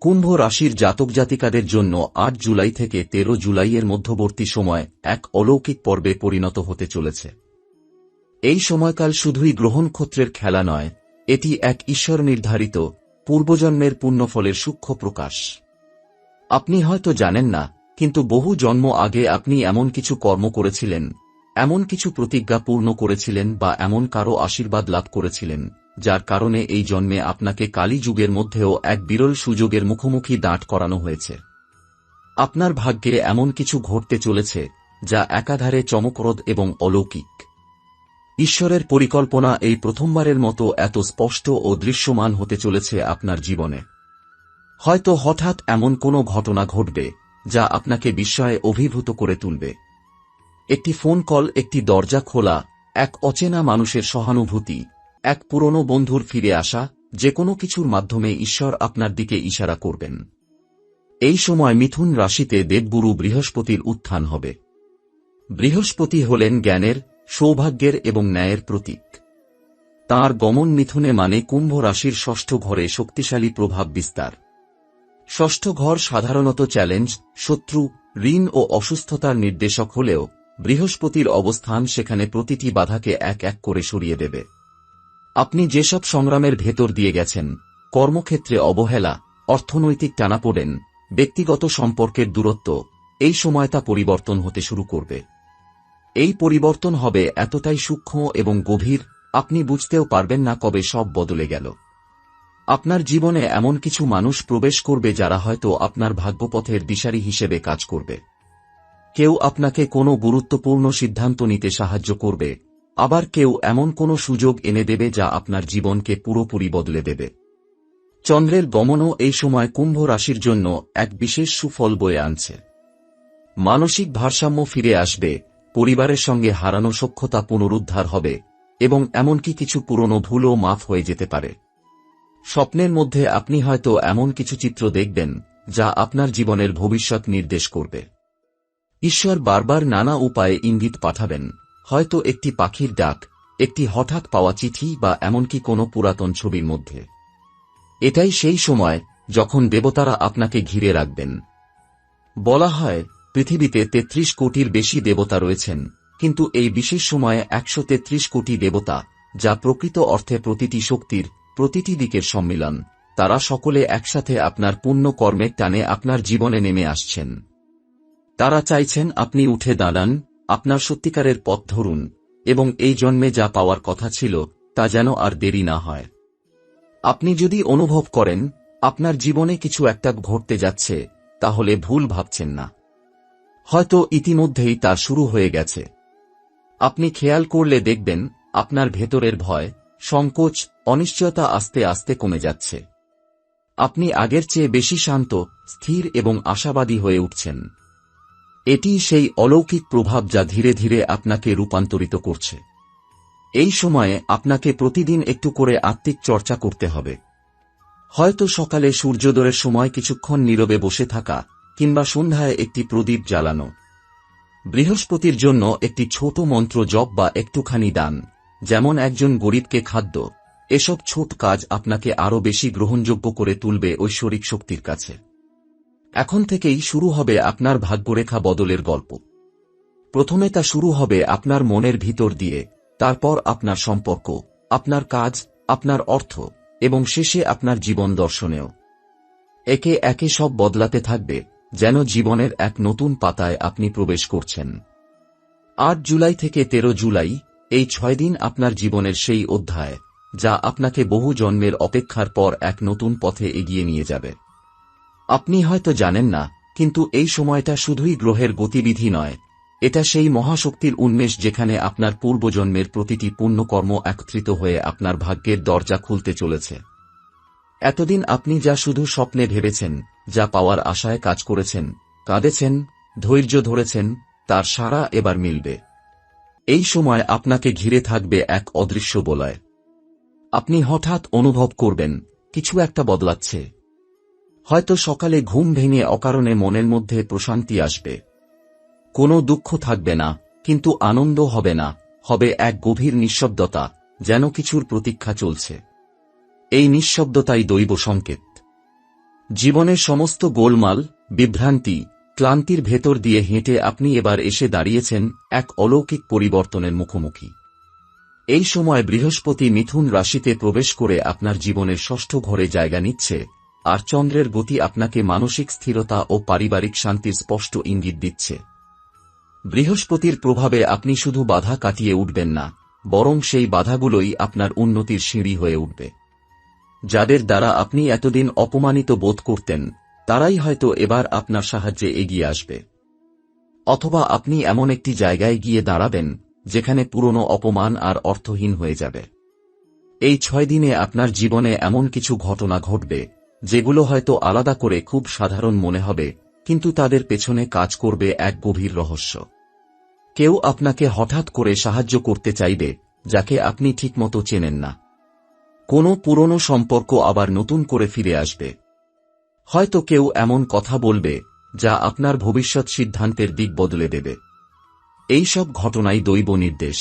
কুম্ভ রাশির জাতক জাতিকাদের জন্য ৮ জুলাই থেকে ১৩ জুলাইয়ের মধ্যবর্তী সময় এক অলৌকিক পর্বে পরিণত হতে চলেছে। এই সময়কাল শুধুই গ্রহনক্ষত্রের খেলা নয়, এটি এক ঈশ্বর নির্ধারিত পূর্বজন্মের পুণ্যফলের সূক্ষ্ম প্রকাশ। আপনি হয়তো জানেন না, কিন্তু বহু জন্ম আগে আপনি এমন কিছু কর্ম করেছিলেন, এমন কিছু প্রতিজ্ঞা পূর্ণ করেছিলেন বা এমন কারো আশীর্বাদ লাভ করেছিলেন, যার কারণে এই জন্মে আপনাকে কালী যুগের মধ্যেও এক বিরল সুযোগের মুখোমুখি দাঁড় করানো হয়েছে। আপনার ভাগ্যে এমন কিছু ঘটতে চলেছে যা একাধারে চমকপ্রদ এবং অলৌকিক। ঈশ্বরের পরিকল্পনা এই প্রথমবারের মতো এত স্পষ্ট ও দৃশ্যমান হতে চলেছে আপনার জীবনে। হয়তো হঠাৎ এমন কোনো ঘটনা ঘটবে যা আপনাকে বিস্ময়ে অভিভূত করে তুলবে। একটি ফোন কল, একটি দরজা খোলা, এক অচেনা মানুষের সহানুভূতি, এক পুরনো বন্ধুর ফিরে আসা, যে কোনো কিছুর মাধ্যমে ঈশ্বর আপনার দিকে ইশারা করবেন। এই সময় মিথুন রাশিতে দেবগুরু বৃহস্পতির উত্থান হবে। বৃহস্পতি হলেন জ্ঞানের, সৌভাগ্যের এবং ন্যায়ের প্রতীক। তাঁর গমন মিথুনে মানে কুম্ভ রাশির ষষ্ঠ ঘরে শক্তিশালী প্রভাব বিস্তার। ষষ্ঠ ঘর সাধারণত চ্যালেঞ্জ, শত্রু, ঋণ ও অসুস্থতার নির্দেশক হলেও বৃহস্পতির অবস্থান সেখানে প্রতিটি বাধাকে এক এক করে সরিয়ে দেবে। আপনি যেসব সংগ্রামের ভেতর দিয়ে গেছেন, কর্মক্ষেত্রে অবহেলা, অর্থনৈতিক টানাপোড়েন, ব্যক্তিগত সম্পর্কের দূরত্ব, এই সময় তা পরিবর্তন হতে শুরু করবে। এই পরিবর্তন হবে এতটাই সূক্ষ্ম এবং গভীর, আপনি বুঝতেও পারবেন না কবে সব বদলে গেল। আপনার জীবনে এমন কিছু মানুষ প্রবেশ করবে যারা হয়তো আপনার ভাগ্যপথের দিশারি হিসেবে কাজ করবে। কেউ আপনাকে কোনো গুরুত্বপূর্ণ সিদ্ধান্ত নিতে সাহায্য করবে, আবার কেউ এমন কোনো সুযোগ এনে দেবে যা আপনার জীবনকে পুরোপুরি বদলে দেবে। চন্দ্রের গমনও এই সময় কুম্ভ রাশির জন্য এক বিশেষ সুফল বয়ে আনছে। মানসিক ভারসাম্য ফিরে আসবে, পরিবারের সঙ্গে হারানো সখ্যতা পুনরুদ্ধার হবে এবং এমনকি কিছু পুরনো ভুলও মাফ হয়ে যেতে পারে। স্বপ্নের মধ্যে আপনি হয়তো এমন কিছু চিত্র দেখবেন যা আপনার জীবনের ভবিষ্যৎ নির্দেশ করবে। ঈশ্বর বারবার নানা উপায়ে ইঙ্গিত পাঠাবেন, হয়তো একটি পাখির ডাক, একটি হঠাৎ পাওয়া চিঠি বা এমনকি কোনো পুরাতন ছবির মধ্যে। এটাই সেই সময় যখন দেবতারা আপনাকে ঘিরে রাখবেন। বলা হয় পৃথিবীতে ৩৩ কোটির বেশি দেবতা রয়েছেন, কিন্তু এই বিশেষ সময়ে ১৩৩ কোটি দেবতা, যা প্রকৃত অর্থে প্রতিটি শক্তির, প্রতিটি দিকের সম্মিলন, তারা সকলে একসাথে আপনার পুণ্য কর্মের টানে আপনার জীবনে নেমে আসছেন। তারা চাইছেন আপনি উঠে দাঁড়ান, আপনার সত্যিকারের পথ ধরুন এবং এই জন্মে যা পাওয়ার কথা ছিল তা যেন আর দেরি না হয়। আপনি যদি অনুভব করেন আপনার জীবনে কিছু একটা ঘটতে যাচ্ছে, তাহলে ভুল ভাবছেন না। হয়তো ইতিমধ্যেই তা শুরু হয়ে গেছে। আপনি খেয়াল করলে দেখবেন আপনার ভেতরের ভয়, সংকোচ, অনিশ্চয়তা আস্তে আস্তে কমে যাচ্ছে। আপনি আগের চেয়ে বেশি শান্ত, স্থির এবং আশাবাদী হয়ে উঠছেন। এটি সেই অলৌকিক প্রভাব যা ধীরে ধীরে আপনাকে রূপান্তরিত করছে। এই সময়ে আপনাকে প্রতিদিন একটু করে আত্মিক চর্চা করতে হবে। হয়তো সকালে সূর্যোদয়ের সময় কিছুক্ষণ নীরবে বসে থাকা, কিংবা সন্ধ্যায় একটি প্রদীপ জ্বালানো। বৃহস্পতির জন্য একটি ছোট মন্ত্র জপ বা একটুখানি দান, যেমন একজন গরিবকে খাদ্য, এসব ছোট কাজ আপনাকে আরও বেশি গ্রহণযোগ্য করে তুলবে ঐশ্বরিক শক্তির কাছে। এখন থেকেই শুরু হবে আপনার ভাগ্যরেখা বদলের গল্প। প্রথমে তা শুরু হবে আপনার মনের ভিতর দিয়ে, তারপর আপনার সম্পর্ক, আপনার কাজ, আপনার অর্থ এবং শেষে আপনার জীবন দর্শনেও। একে একে সব বদলাতে থাকবে, যেন জীবনের এক নতুন পাতায় আপনি প্রবেশ করছেন। ৮ জুলাই থেকে ১৩ জুলাই, এই ৬ দিন আপনার জীবনের সেই অধ্যায় যা আপনাকে বহু জন্মের অপেক্ষার পর এক নতুন পথে এগিয়ে নিয়ে যাবে। আপনি হয়তো জানেন না, কিন্তু এই সময়টা শুধুই গ্রহের গতিবিধি নয়, এটা সেই মহাশক্তির উন্মেষ যেখানে আপনার পূর্বজন্মের প্রতিটি পুণ্যকর্ম একত্রিত হয়ে আপনার ভাগ্যের দরজা খুলতে চলেছে। এতদিন আপনি যা শুধু স্বপ্নে ভেবেছেন, যা পাওয়ার আশায় কাজ করেছেন, কাঁদেছেন, ধৈর্য ধরেছেন, তার সাড়া এবার মিলবে। এই সময় আপনাকে ঘিরে থাকবে এক অদৃশ্য বলয়। আপনি হঠাৎ অনুভব করবেন কিছু একটা বদলাচ্ছে। হয়তো সকালে ঘুম ভেঙে অকারণে মনের মধ্যে প্রশান্তি আসবে। কোনো দুঃখ থাকবে না, কিন্তু আনন্দ হবে না, হবে এক গভীর নিঃশব্দতা, যেন কিছুর প্রতীক্ষা চলছে। এই নিঃশব্দতাই দৈব সংকেত। জীবনের সমস্ত গোলমাল, বিভ্রান্তি, ক্লান্তির ভেতর দিয়ে হেঁটে আপনি এবার এসে দাঁড়িয়েছেন এক অলৌকিক পরিবর্তনের মুখোমুখি। এই সময় বৃহস্পতি মিথুন রাশিতে প্রবেশ করে আপনার জীবনের ষষ্ঠ ঘরে জায়গা নিচ্ছে, আর চন্দ্রের গতি আপনাকে মানসিক স্থিরতা ও পারিবারিক শান্তির স্পষ্ট ইঙ্গিত দিচ্ছে। বৃহস্পতির প্রভাবে আপনি শুধু বাধা কাটিয়ে উঠবেন না, বরং সেই বাধাগুলোই আপনার উন্নতির সিঁড়ি হয়ে উঠবে। যাদের দ্বারা আপনি এতদিন অপমানিত বোধ করতেন, তারাই হয়তো এবার আপনার সাহায্যে এগিয়ে আসবে। অথবা আপনি এমন একটি জায়গায় গিয়ে দাঁড়াবেন যেখানে পুরনো অপমান আর অর্থহীন হয়ে যাবে। এই 6 দিনে আপনার জীবনে এমন কিছু ঘটনা ঘটবে যেগুলো হয়তো আলাদা করে খুব সাধারণ মনে হবে, কিন্তু তাদের পেছনে কাজ করবে এক গভীর রহস্য। কেউ আপনাকে হঠাৎ করে সাহায্য করতে চাইবে যাকে আপনি ঠিকমতো চেনেন না। কোনো পুরনো সম্পর্ক আবার নতুন করে ফিরে আসবে। হয়তো কেউ এমন কথা বলবে যা আপনার ভবিষ্যৎ সিদ্ধান্তের দিক বদলে দেবে। এই সব ঘটনাই দৈব নির্দেশ।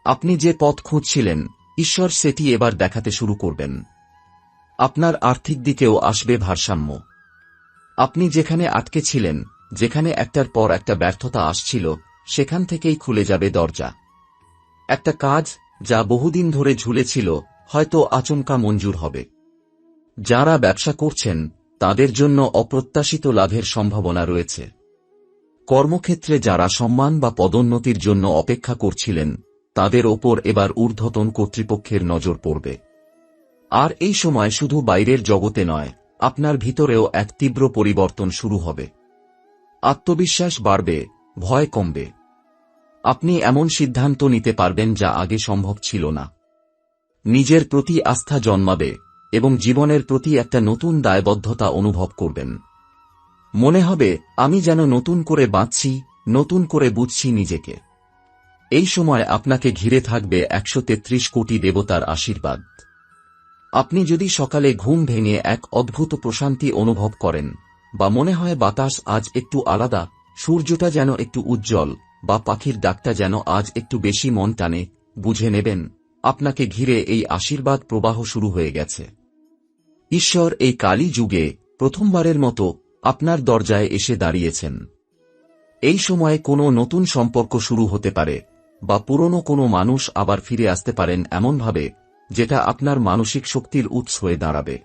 আপনি যে পথ খুঁজছিলেন, ঈশ্বর সেটি এবার দেখাতে শুরু করবেন। আপনার আর্থিক দিকেও আসবে ভারসাম্য। আপনি যেখানে আটকে ছিলেন, যেখানে একটার পর একটা ব্যর্থতা আসছিল, সেখান থেকেই খুলে যাবে দরজা। একটা কাজ যা বহুদিন ধরে ঝুলেছিল হয়তো আচমকা মঞ্জুর হবে। যারা ব্যবসা করছেন তাদের জন্য অপ্রত্যাশিত লাভের সম্ভাবনা রয়েছে। কর্মক্ষেত্রে যারা সম্মান বা পদোন্নতির জন্য অপেক্ষা করছিলেন, তাদের ওপর এবার ঊর্ধ্বতন কর্তৃপক্ষের নজর পড়বে। আর এই সময় শুধু বাইরের জগতে নয়, আপনার ভিতরেও এক তীব্র পরিবর্তন শুরু হবে। আত্মবিশ্বাস বাড়বে, ভয় কমবে। আপনি এমন সিদ্ধান্ত নিতে পারবেন যা আগে সম্ভব ছিল না। নিজের প্রতি আস্থা জন্মাবে এবং জীবনের প্রতি একটা নতুন দায়বদ্ধতা অনুভব করবেন। মনে হবে আমি যেন নতুন করে বাঁচছি, নতুন করে বুঝছি নিজেকে। এই সময় আপনাকে ঘিরে থাকবে 133 কোটি দেবতার আশীর্বাদ। আপনি যদি সকালে ঘুম ভেঙে এক অদ্ভুত প্রশান্তি অনুভব করেন, বা মনে হয় বাতাস আজ একটু আলাদা, সূর্যটা যেন একটু উজ্জ্বল, বা পাখির ডাকটা যেন আজ একটু বেশি মন টানে, বুঝে নেবেন আপনাকে ঘিরে এই আশীর্বাদ প্রবাহ শুরু হয়ে গেছে। ঈশ্বর এই কালী যুগে প্রথমবারের মতো আপনার দরজায় এসে দাঁড়িয়েছেন। এই সময়ে কোনো নতুন সম্পর্ক শুরু হতে পারে, বা পুরনো কোনো মানুষ আবার ফিরে আসতে পারেন এমনভাবে যেটা আপনার মানসিক শক্তির উৎস হয়ে দাঁড়াবে।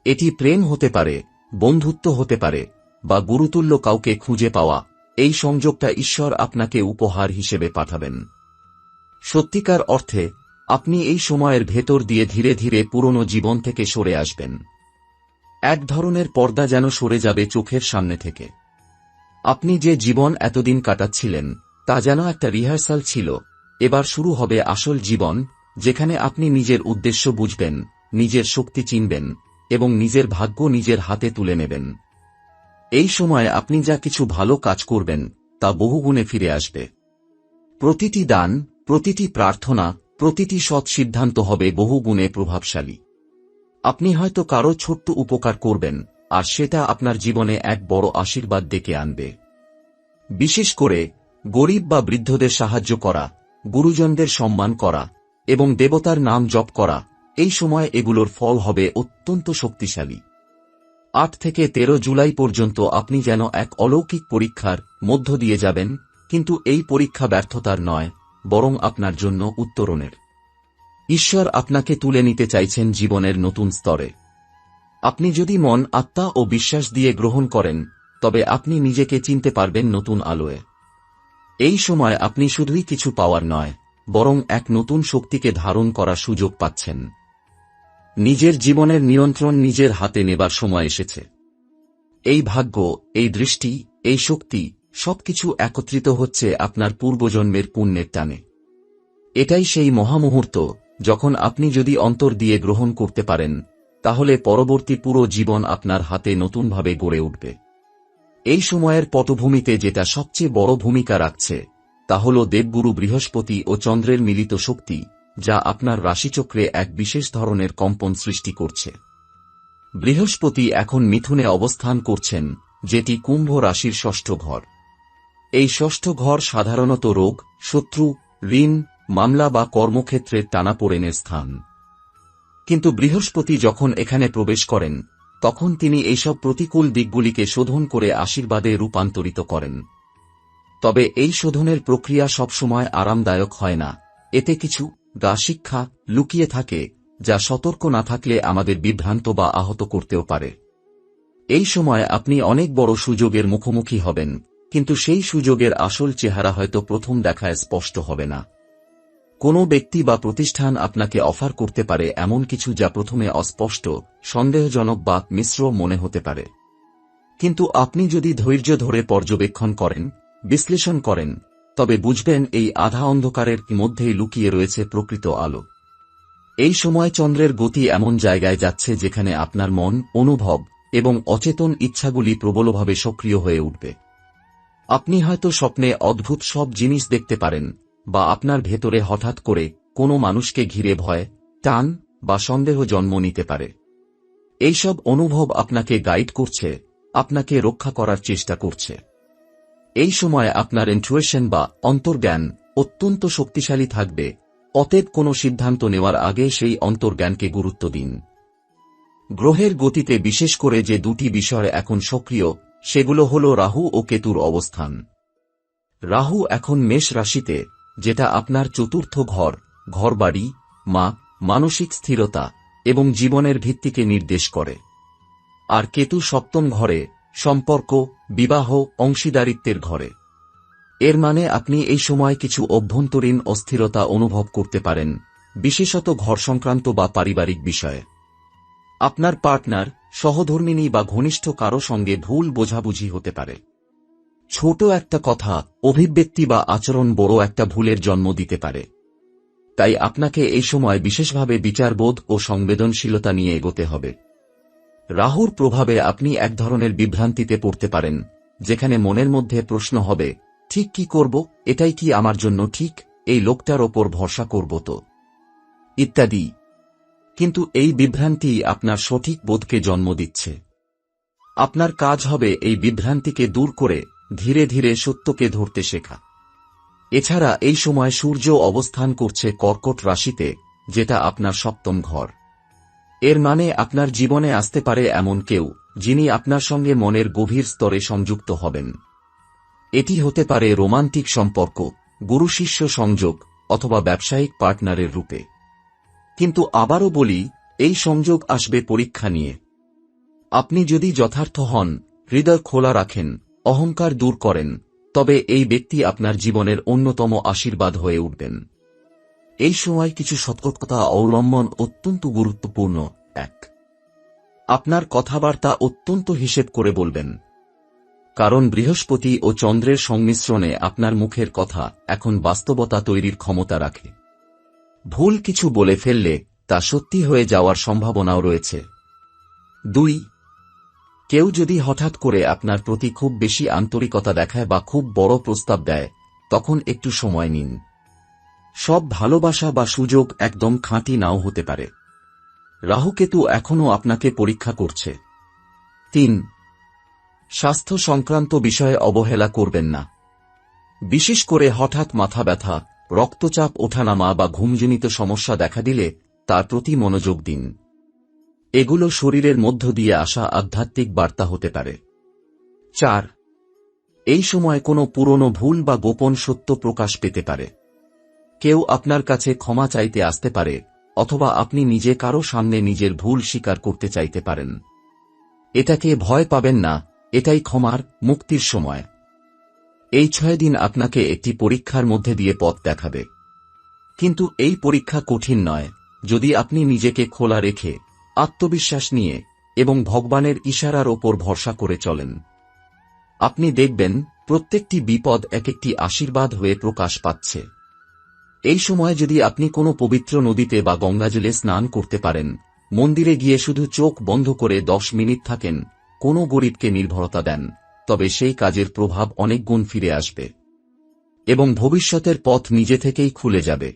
এটি প্রেম হতে পারে, বন্ধুত্ব হতে পারে, বা গুরুতুল্য কাউকে খুঁজে পাওয়া। এই সংযোগটা ঈশ্বর আপনাকে উপহার হিসেবে পাঠাবেন। সত্যিকার অর্থে আপনি এই সময়ের ভেতর দিয়ে ধীরে ধীরে পুরনো জীবন থেকে সরে আসবেন। এক ধরনের পর্দা যেন সরে যাবে চোখের সামনে থেকে। আপনি যে জীবন এতদিন কাটাচ্ছিলেন তা যেন একটা রিহার্সাল ছিল। এবার শুরু হবে আসল জীবন, যেখানে আপনি নিজের উদ্দেশ্য বুঝবেন, নিজের শক্তি চিনবেন এবং নিজের ভাগ্য নিজের হাতে তুলে নেবেন। এই সময় আপনি যা কিছু ভালো কাজ করবেন তা বহুগুণে ফিরে আসবে। প্রতিটি দান, প্রতিটি প্রার্থনা, প্রতিটি সৎ সিদ্ধান্ত হবে বহুগুণে প্রভাবশালী। আপনি হয়তো কারো ছোট্ট উপকার করবেন, আর সেটা আপনার জীবনে এক বড় আশীর্বাদ ডেকে আনবে। বিশেষ করে গরিব বা বৃদ্ধদের সাহায্য করা, গুরুজনদের সম্মান করা এবং দেবতার নাম জপ করা, এই সময় এগুলোর ফল হবে অত্যন্ত শক্তিশালী। 8 থেকে 13 জুলাই পর্যন্ত আপনি যেন এক অলৌকিক পরীক্ষার মধ্য দিয়ে যাবেন, কিন্তু এই পরীক্ষা ব্যর্থতার নয়, বরং আপনার জন্য উত্তরণের। ঈশ্বর আপনাকে তুলে নিতে চাইছেন জীবনের নতুন স্তরে। আপনি যদি মন, আত্মা ও বিশ্বাস দিয়ে গ্রহণ করেন, তবে আপনি নিজেকে চিনতে পারবেন নতুন আলোয়। এই সময় আপনি শুধুই কিছু পাওয়ার নয়, বরং এক নতুন শক্তিকে ধারণ করার সুযোগ পাচ্ছেন। নিজের জীবনের নিয়ন্ত্রণ নিজের হাতে নেবার সময় এসেছে। এই ভাগ্য, এই দৃষ্টি, এই শক্তি সবকিছু একত্রিত হচ্ছে আপনার পূর্বজন্মের পুণ্যের টানে। এটাই সেই মহামুহূর্ত যখন আপনি যদি অন্তর দিয়ে গ্রহণ করতে পারেন, তাহলে পরবর্তী পুরো জীবন আপনার হাতে নতুনভাবে গড়ে উঠবে। এই সময়ের পটভূমিতে যেটা সবচেয়ে বড় ভূমিকা রাখছে তা হল দেবগুরু বৃহস্পতি ও চন্দ্রের মিলিত শক্তি, যা আপনার রাশিচক্রে এক বিশেষ ধরনের কম্পন সৃষ্টি করছে। বৃহস্পতি এখন মিথুনে অবস্থান করছেন, যেটি কুম্ভ রাশির ষষ্ঠ ঘর। এই ষষ্ঠ ঘর সাধারণত রোগ, শত্রু, ঋণ, মামলা বা কর্মক্ষেত্রের টানাপোড়েনের স্থান। কিন্তু বৃহস্পতি যখন এখানে প্রবেশ করেন, তখন তিনি এইসব প্রতিকূল দিকগুলিকে শোধন করে আশীর্বাদে রূপান্তরিত করেন। তবে এই শোধনের প্রক্রিয়া সবসময় আরামদায়ক হয় না, এতে কিছু শিক্ষা লুকিয়ে থাকে যা সতর্ক না থাকলে আমাদের বিভ্রান্ত বা আহত করতেও পারে। এই সময় আপনি অনেক বড় সুযোগের মুখোমুখি হবেন, কিন্তু সেই সুযোগের আসল চেহারা হয়তো প্রথম দেখায় স্পষ্ট হবে না। কোনো ব্যক্তি বা প্রতিষ্ঠান আপনাকে অফার করতে পারে এমন কিছু যা প্রথমে অস্পষ্ট, সন্দেহজনক বা মিশ্র মনে হতে পারে। কিন্তু আপনি যদি ধৈর্য ধরে পর্যবেক্ষণ করেন, বিশ্লেষণ করেন, তবে বুঝবেন এই আধা অন্ধকারের মধ্যেই লুকিয়ে রয়েছে প্রকৃত আলো। এই সময় চন্দ্রের গতি এমন জায়গায় যাচ্ছে যেখানে আপনার মন, অনুভব এবং অচেতন ইচ্ছাগুলি প্রবলভাবে সক্রিয় হয়ে উঠবে। আপনি হয়তো স্বপ্নে অদ্ভুত সব জিনিস দেখতে পারেন, বা আপনার ভেতরে হঠাৎ করে কোনো মানুষকে ঘিরে ভয়, টান বা সন্দেহ জন্ম নিতে পারে। এইসব অনুভব আপনাকে গাইড করছে, আপনাকে রক্ষা করার চেষ্টা করছে। এই সময় আপনার ইনটুইশন বা অন্তর্জ্ঞান অত্যন্ত শক্তিশালী থাকবে, অতএব কোনো সিদ্ধান্ত নেওয়ার আগে সেই অন্তর্জ্ঞানকে গুরুত্ব দিন। গ্রহের গতিতে বিশেষ করে যে দুটি বিষয় এখন সক্রিয়, সেগুলো হল রাহু ও কেতুর অবস্থান। রাহু এখন মেষ রাশিতে, যেটা আপনার চতুর্থ ঘর, ঘরবাড়ি, মানসিক স্থিরতা এবং জীবনের ভিত্তিকে নির্দেশ করে। আর কেতু সপ্তম ঘরে, সম্পর্ক, বিবাহ, অংশীদারিত্বের ঘরে। এর মানে আপনি এই সময় কিছু অভ্যন্তরীণ অস্থিরতা অনুভব করতে পারেন, বিশেষত ঘর সংক্রান্ত বা পারিবারিক বিষয়ে। আপনার পার্টনার, সহধর্মিণী বা ঘনিষ্ঠ কারো সঙ্গে ভুল বোঝাবুঝি হতে পারে। ছোট একটা কথা, অভিব্যক্তি বা আচরণ বড় একটা ভুলের জন্ম দিতে পারে। তাই আপনাকে এই সময় বিশেষভাবে বিচারবোধ ও সংবেদনশীলতা নিয়ে এগোতে হবে। রাহুর প্রভাবে আপনি এক ধরনের বিভ্রান্তিতে পড়তে পারেন, যেখানে মনের মধ্যে প্রশ্ন হবে, ঠিক কি করব, এটাই কি আমার জন্য ঠিক, এই লোকটার ওপর ভরসা করব তো, ইত্যাদি। কিন্তু এই বিভ্রান্তি আপনার সঠিক বোধকে জন্ম দিচ্ছে। আপনার কাজ হবে এই বিভ্রান্তিকে দূর করে ধীরে ধীরে সত্যকে ধরতে শেখা। এছাড়া এই সময় সূর্য অবস্থান করছে কর্কট রাশিতে, যেটা আপনার সপ্তম ঘর। এর মানে আপনার জীবনে আসতে পারে এমন কেউ, যিনি আপনার সঙ্গে মনের গভীর স্তরে সংযুক্ত হবেন। এটি হতে পারে রোমান্টিক সম্পর্ক, গুরু শিষ্য সংযোগ, অথবা ব্যবসায়িক পার্টনারের রূপে। কিন্তু আবারও বলি, এই সংযোগ আসবে পরীক্ষা নিয়ে। আপনি যদি যথার্থ হন, হৃদয় খোলা রাখেন, অহংকার দূর করেন, তবে এই ব্যক্তি আপনার জীবনের অন্যতম আশীর্বাদ হয়ে উঠবেন। এই সময় কিছু সতর্কতা অবলম্বন অত্যন্ত গুরুত্বপূর্ণ। ১. আপনার কথাবার্তা অত্যন্ত হিসেব করে বলবেন, কারণ বৃহস্পতি ও চন্দ্রের সংমিশ্রণে আপনার মুখের কথা এখন বাস্তবতা তৈরির ক্ষমতা রাখে। ভুল কিছু বলে ফেললে তা সত্যি হয়ে যাওয়ার সম্ভাবনাও রয়েছে। ২. কেউ যদি হঠাৎ করে আপনার প্রতি খুব বেশি আন্তরিকতা দেখায় বা খুব বড় প্রস্তাব দেয়, তখন একটু সময় নিন। সব ভালোবাসা বা সুযোগ একদম খাঁটি নাও হতে পারে। রাহুকেতু এখনও আপনাকে পরীক্ষা করছে। ৩. স্বাস্থ্য সংক্রান্ত বিষয়ে অবহেলা করবেন না। বিশেষ করে হঠাৎ মাথা ব্যথা, রক্তচাপ ওঠানামা বা ঘুমজনিত সমস্যা দেখা দিলে তার প্রতি মনোযোগ দিন। এগুলো শরীরের মধ্য দিয়ে আসা আধ্যাত্মিক বার্তা হতে পারে। ৪. এই সময় কোনো পুরনো ভুল বা গোপন সত্য প্রকাশ পেতে পারে। কেউ আপনার কাছে ক্ষমা চাইতে আসতে পারে, অথবা আপনি নিজে কারো সামনে নিজের ভুল স্বীকার করতে চাইতে পারেন। এটাকে ভয় পাবেন না, এটাই ক্ষমার, মুক্তির সময়। এই ৬ দিন আপনাকে একটি পরীক্ষার মধ্যে দিয়ে পথ দেখাবে। কিন্তু এই পরীক্ষা কঠিন নয়, যদি আপনি নিজেকে খোলা রেখে, আত্মবিশ্বাস নিয়ে এবং ভগবানের ইশারার ওপর ভরসা করে চলেন। আপনি দেখবেন প্রত্যেকটি বিপদ এক একটি আশীর্বাদ হয়ে প্রকাশ পাচ্ছে। এই সময় যদি আপনি কোনো পবিত্র নদীতে বা গঙ্গাজলে স্নান করতে পারেন, মন্দিরে গিয়ে শুধু চোখ বন্ধ করে ১০ মিনিট থাকেন, কোনো গরিবকে নির্ভরতা দেন, তবে সেই কাজের প্রভাব অনেক গুণ ফিরে আসবে এবং ভবিষ্যতের পথ নিজে থেকেই খুলে যাবে।